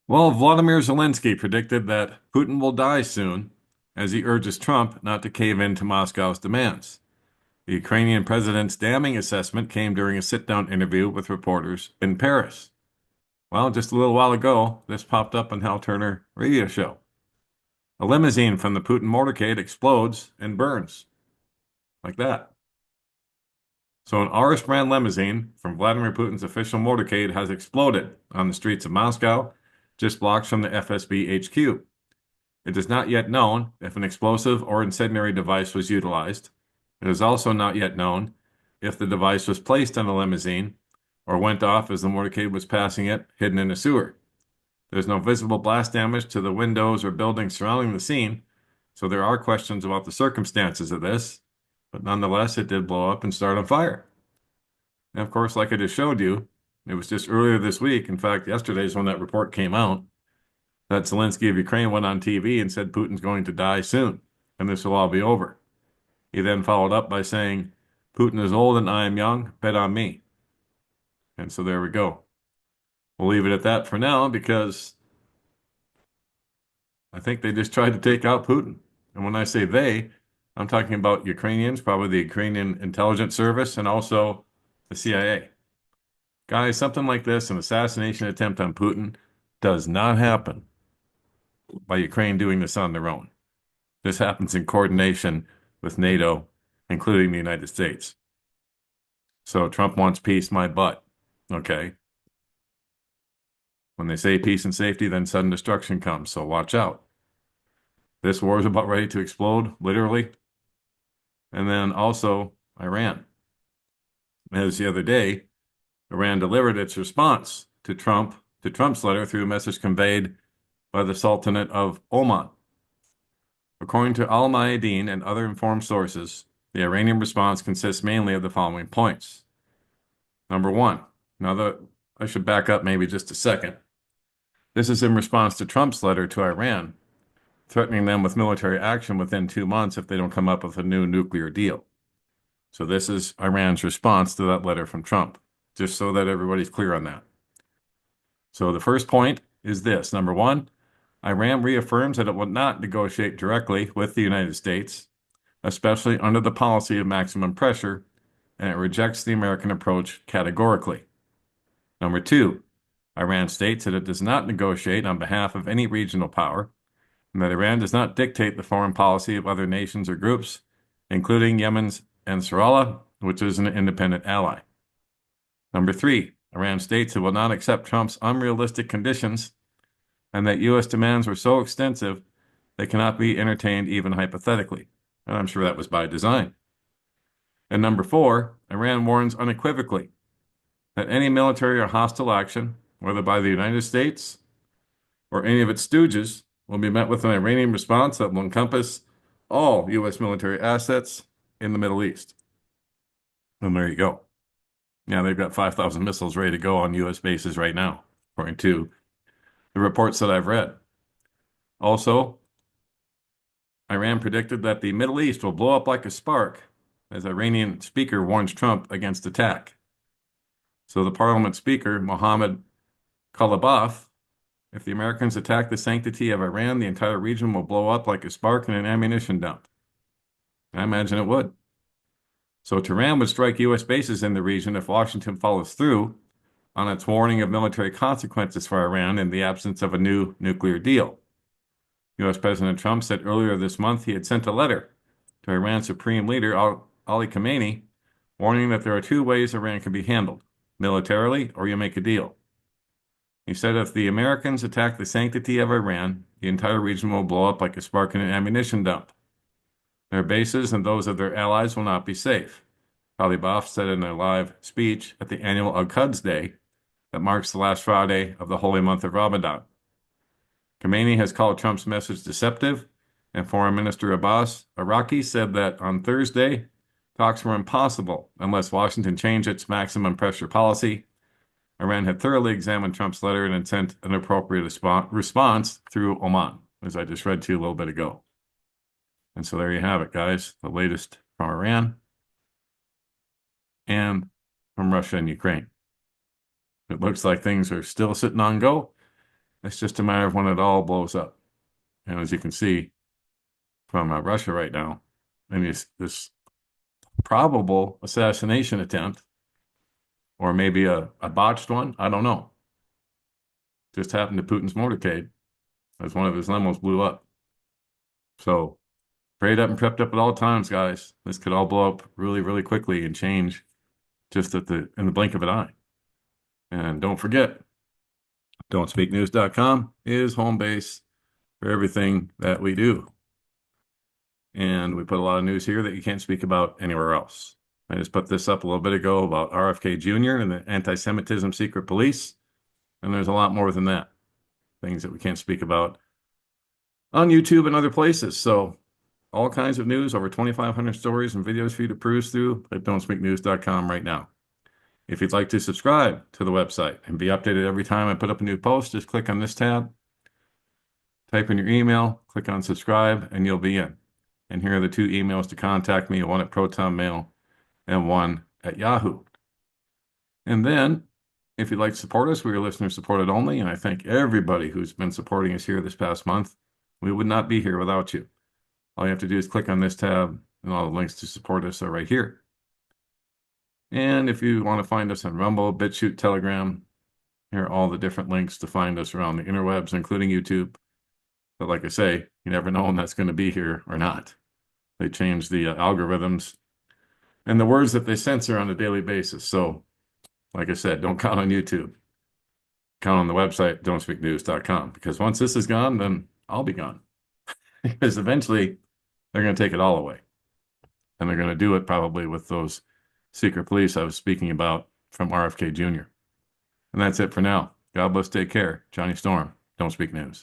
Well, Vladimir Zelensky predicted that Putin will die soon as he urges Trump not to cave in to Moscow's demands. The Ukrainian president's damning assessment came during a sit-down interview with reporters in Paris. Well, just a little while ago, this popped up on Hal Turner radio show. A limousine from the Putin Motorcade explodes and burns like that. So an RS brand limousine from Vladimir Putin's official motorcade has exploded on the streets of Moscow, just blocks from the FSB HQ. It is not yet known if an explosive or incendiary device was utilized. It is also not yet known if the device was placed on the limousine or went off as the motorcade was passing it, hidden in a sewer. There's no visible blast damage to the windows or buildings surrounding the scene, so there are questions about the circumstances of this, but nonetheless, it did blow up and start on fire. And of course, like I just showed you, it was just earlier this week, in fact, yesterday's when that report came out, that Zelensky of Ukraine went on TV and said Putin's going to die soon, and this will all be over. He then followed up by saying, Putin is old and I am young, bet on me. And so there we go. We'll leave it at that for now because I think they just tried to take out Putin. And when I say they, I'm talking about Ukrainians, probably the Ukrainian intelligence service, and also the CIA. Guys, something like this, an assassination attempt on Putin, does not happen by Ukraine doing this on their own. This happens in coordination with NATO, including the United States. So Trump wants peace, my butt. Okay. When they say peace and safety, then sudden destruction comes. So watch out. This war is about ready to explode, literally. And then also Iran. As the other day, Iran delivered its response to Trump's letter through a message conveyed by the Sultanate of Oman. According to Al Mayadeen and other informed sources, the Iranian response consists mainly of the following points. Number one, I should back up maybe just a second. This is in response to Trump's letter to Iran, threatening them with military action within 2 months if they don't come up with a new nuclear deal. So this is Iran's response to that letter from Trump, just so that everybody's clear on that. So the first point is this. Number one, Iran reaffirms that it will not negotiate directly with the United States, especially under the policy of maximum pressure, and it rejects the American approach categorically. Number two, Iran states that it does not negotiate on behalf of any regional power, and that Iran does not dictate the foreign policy of other nations or groups, including Yemen's Ansarallah, which is an independent ally. Number three, Iran states it will not accept Trump's unrealistic conditions and that U.S. demands were so extensive they cannot be entertained even hypothetically. And I'm sure that was by design. And number four, Iran warns unequivocally that any military or hostile action, whether by the United States or any of its stooges, will be met with an Iranian response that will encompass all U.S. military assets in the Middle East. And there you go. Yeah, they've got 5,000 missiles ready to go on U.S. bases right now, according to the reports that I've read. Also, Iran predicted that the Middle East will blow up like a spark as Iranian speaker warns Trump against attack. So the parliament speaker, Mohammed Kalibaf, if the Americans attack the sanctity of Iran, the entire region will blow up like a spark in an ammunition dump. I imagine it would. So Tehran would strike U.S. bases in the region if Washington follows through on its warning of military consequences for Iran in the absence of a new nuclear deal. U.S. President Trump said earlier this month he had sent a letter to Iran's Supreme Leader Ali Khamenei warning that there are two ways Iran can be handled, militarily or you make a deal. He said if the Americans attack the sanctity of Iran, the entire region will blow up like a spark in an ammunition dump. Their bases and those of their allies will not be safe, Kalibaf said in a live speech at the annual Al-Quds Day that marks the last Friday of the holy month of Ramadan. Khamenei has called Trump's message deceptive, and Foreign Minister Abbas Araki said that on Thursday, talks were impossible unless Washington changed its maximum pressure policy. Iran had thoroughly examined Trump's letter and had sent an appropriate response through Oman, as I just read to you a little bit ago. And so there you have it, guys, the latest from Iran and from Russia and Ukraine. It looks like things are still sitting on go. It's just a matter of when it all blows up. And as you can see from Russia right now, and this probable assassination attempt, or maybe a botched one, I don't know. Just happened to Putin's motorcade as one of his limos blew up. So prayed up and prepped up at all times, guys. This could all blow up really, really quickly and change just in the blink of an eye. And don't forget, don'tspeaknews.com is home base for everything that we do. And we put a lot of news here that you can't speak about anywhere else. I just put this up a little bit ago about RFK Jr. and the anti-Semitism secret police. And there's a lot more than that. Things that we can't speak about on YouTube and other places. So all kinds of news, over 2,500 stories and videos for you to peruse through at don'tspeaknews.com right now. If you'd like to subscribe to the website and be updated every time I put up a new post, just click on this tab, type in your email, click on subscribe, and you'll be in. And here are the 2 emails to contact me, one at Proton Mail and one at Yahoo. And then, if you'd like to support us, we are listener supported only, and I thank everybody who's been supporting us here this past month. We would not be here without you. All you have to do is click on this tab, and all the links to support us are right here. And if you want to find us on Rumble, BitChute, Telegram, here are all the different links to find us around the interwebs, including YouTube. But like I say, you never know when that's going to be here or not. They change the algorithms and the words that they censor on a daily basis. So, like I said, don't count on YouTube. Count on the website, don'tspeaknews.com, because once this is gone, then I'll be gone. Because eventually they're going to take it all away. And they're going to do it probably with those secret police I was speaking about from RFK Jr. And that's it for now. God bless, take care. Johnny Storm, Don't Speak News.